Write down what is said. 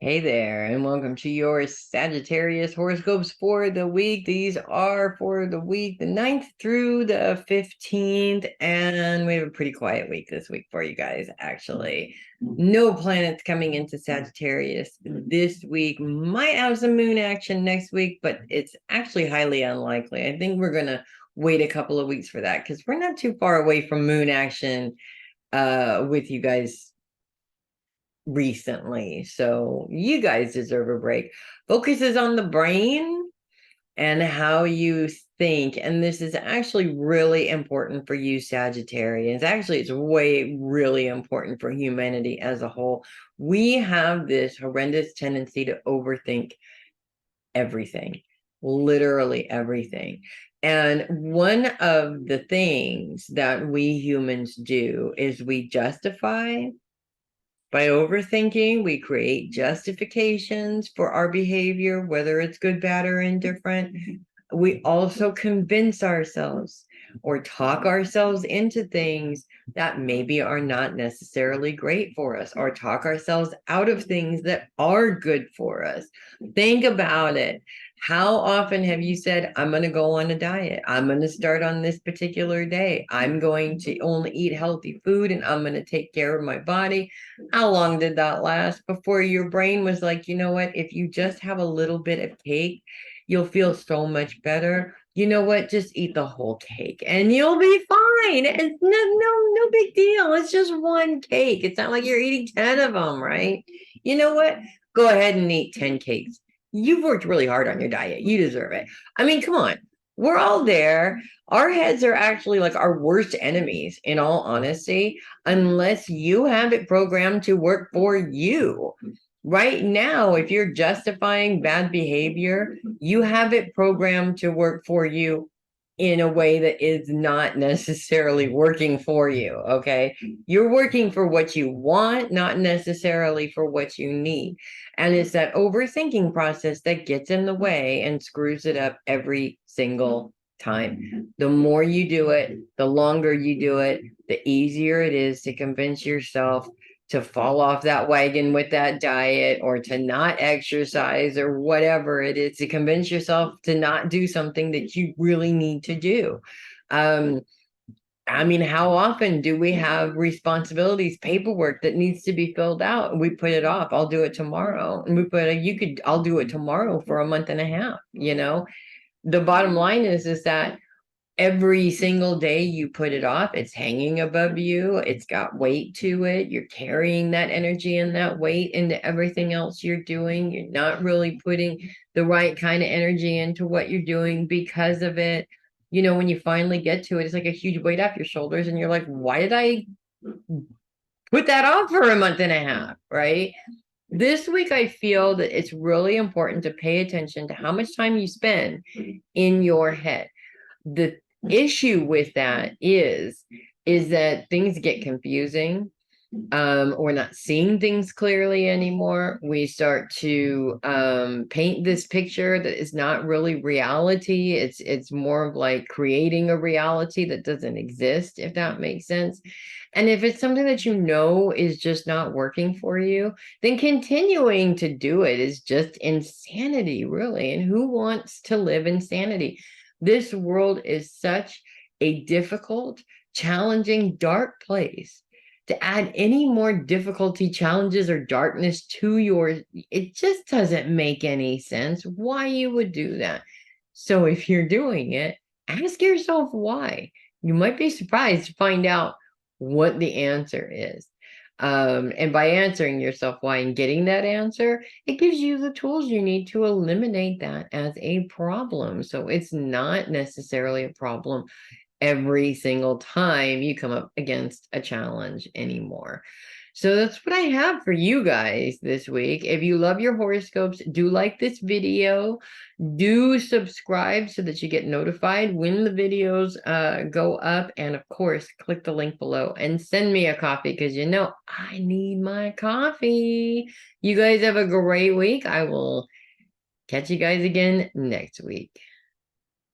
Hey there, and welcome to your Sagittarius horoscopes for the week. These are for the week, the 9th through the 15th, and we have a pretty quiet week this week for you guys, actually. No planets coming into Sagittarius this week. Might have some moon action next week, but it's actually highly unlikely. I think we're going to wait a couple of weeks for that because we're not too far away from moon action with you guys recently. So you guys deserve a break. Focuses on the brain and how you think. And this is actually really important for you, Sagittarians. Actually, it's way really important for humanity as a whole. We have this horrendous tendency to overthink everything, literally everything. And one of the things that we humans do is we justify. By overthinking, we create justifications for our behavior, whether it's good, bad, or indifferent. We also convince ourselves or talk ourselves into things that maybe are not necessarily great for us, or talk ourselves out of things that are good for us. Think about it. How often have you said, I'm going to go on a diet? I'm going to start on this particular day. I'm going to only eat healthy food and I'm going to take care of my body. How long did that last before your brain was like, you know what? If you just have a little bit of cake, you'll feel so much better. You know what? Just eat the whole cake and you'll be fine. It's no big deal. It's just one cake. It's not like you're eating 10 of them, right? You know what? Go ahead and eat 10 cakes. You've worked really hard on your diet. You deserve it. I mean, come on. We're all there. Our heads are actually like our worst enemies, in all honesty, unless you have it programmed to work for you. Right now, if you're justifying bad behavior, you have it programmed to work for you in a way that is not necessarily working for you. Okay. You're working for what you want, not necessarily for what you need. And it's that overthinking process that gets in the way and screws it up every single time. The more you do it, the longer you do it, the easier it is to convince yourself to fall off that wagon with that diet or to not exercise or whatever it is, to convince yourself to not do something that you really need to do. Um, I mean, how often do we have responsibilities, paperwork that needs to be filled out, and we put it off? I'll do it tomorrow. And we put I'll do it tomorrow for a month and a half, you know? The bottom line is that every single day you put it off, it's hanging above you, it's got weight to it, you're carrying that energy and that weight into everything else you're doing. You're not really putting the right kind of energy into what you're doing because of it. You know, when you finally get to it, it's like a huge weight off your shoulders and you're like, why did I put that off for a month and a half, right? This week I feel that it's really important to pay attention to how much time you spend in your head. The issue with that is that things get confusing. We're not seeing things clearly anymore. We start to paint this picture that is not really reality. It's more of like creating a reality that doesn't exist, if that makes sense. And if it's something that you know is just not working for you, then continuing to do it is just insanity, really. And who wants to live insanity? This world is such a difficult, challenging, dark place. To add any more difficulty, challenges, or darkness to it just doesn't make any sense why you would do that. So if you're doing it, ask yourself why. You might be surprised to find out what the answer is. And by answering yourself why and getting that answer, it gives you the tools you need to eliminate that as a problem. So it's not necessarily a problem every single time you come up against a challenge anymore. So that's what I have for you guys this week. If you love your horoscopes, do like this video, do subscribe so that you get notified when the videos go up, and of course click the link below and send me a coffee because you know I need my coffee. You guys have a great week. I will catch you guys again next week.